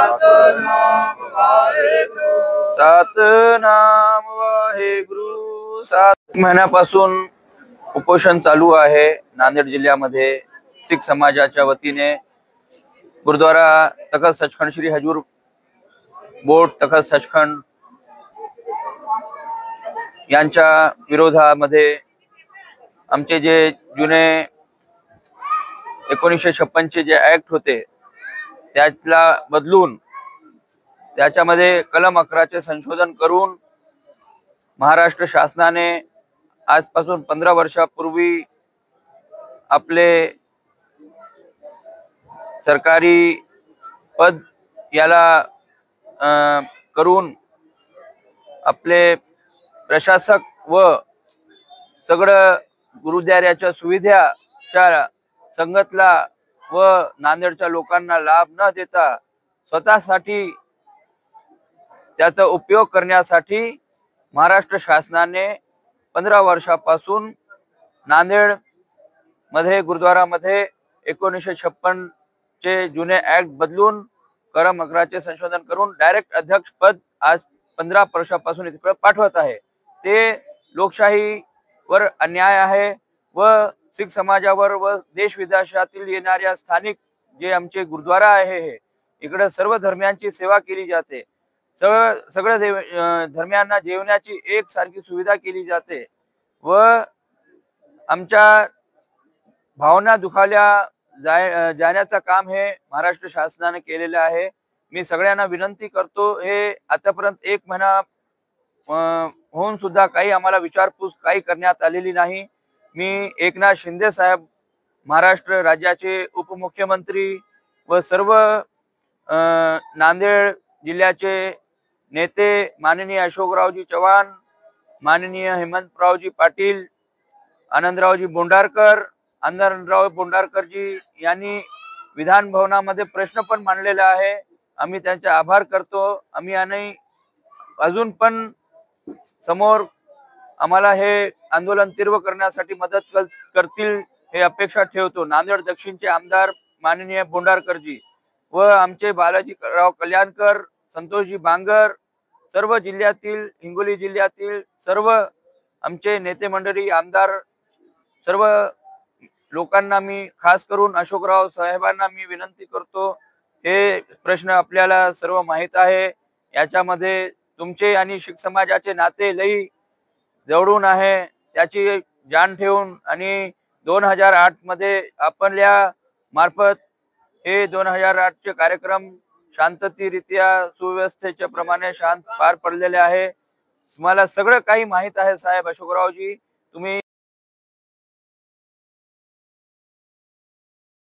सतनाम वाहेगुरु। सतनाम वाहेगुरु। 7 महिन्यापासून उपोषण चालू आहे नांदेड जिल्ह्यामध्ये सिख समाजाच्या वतीने। गुरुद्वारा तख्त सचखंड श्री हजूर बोर्ड तख्त सचखंड यांच्या विरोधामध्ये आमचे जे जुने 1956 चे जे ऍक्ट होते त्याला बदलून त्याच्यामध्ये कलम 11 चे संशोधन करून महाराष्ट्र शासनाने आजपासून 15 वर्षापूर्वी आपले सरकारी पद याला करून आपले प्रशासक व सगळं गुरुद्वाराच्या सुविधाच्या संगतला व नांदेडच्या लोकांना लाभ न देता स्वतःसाठी त्याचा उपयोग करण्यासाठी महाराष्ट्र शासनाने 15 वर्षापासून नांदेड मध्ये गुरुद्वारामध्ये 1956 चे जुने ऍक्ट बदलून कलम 11 चे संशोधन करून डायरेक्ट अध्यक्ष पद आज 15 वर्षापासून इकडे पाठवत आहे। ते लोकशाहीवर अन्याय आहे व सिख समाजावर व देश विदेशातील येणाऱ्या स्थानिक जे आमचे गुरुद्वारा आहे हे इकडे सर्व धर्मियांची सेवा केली जाते। सगळ्या धर्मियांना जेवणाची एक सारखी सुविधा केली जाते व आमच्या भावना दुखावल्या जाण्याचं काम हे महाराष्ट्र शासनाने केलेले आहे। मी सगळ्यांना विनंती करतो, हे आतापर्यंत 1 महिना होऊन सुद्धा काही आम्हाला विचारपूस काही करण्यात आलेली नाही। मी एकनाथ शिंदे साहेब महाराष्ट्र राज्याचे उपमुख्यमंत्री व सर्व नांदेड जिल्ह्याचे नेते माननीय अशोकरावजी चव्हाण, माननीय हेमंतरावजी पाटील, आनंदरावजी बोंडारकरजी यांनी विधान भवनामध्ये प्रश्न पण मांडलेला आहे। आम्ही त्यांचे आभार करतो। आम्ही अजून पण समोर आम्हाला हे आंदोलन तीव्र करण्यासाठी मदत करतील हे अपेक्षा ठेवतो। नांदेड दक्षिणचे आमदार माननीय बोंडारकरजी व आमचे बालाजीराव कल्याणकर, संतोषजी बांगर, सर्व जिल्ह्यातील हिंगोली जिल्ह्यातील सर्व आमचे नेते मंडळी आमदार सर्व लोकांना मी खास करून अशोकराव साहेबांना मी विनंती करतो, हे प्रश्न आपल्याला सर्व माहित आहे। याच्यामध्ये तुमचे आणि शीख समाजाचे नाते लई जवळून आहे, त्याची जाण ठेवून आणि 2008 मध्ये आपल्या मार्फत हे 2008 चे कार्यक्रम शांततेरीत्या सुव्यवस्थेच्या प्रमाणे शांत पार पडलेले आहे। तुम्हाला सगळं काही माहित आहे साहेब अशोकरावजी। तुम्ही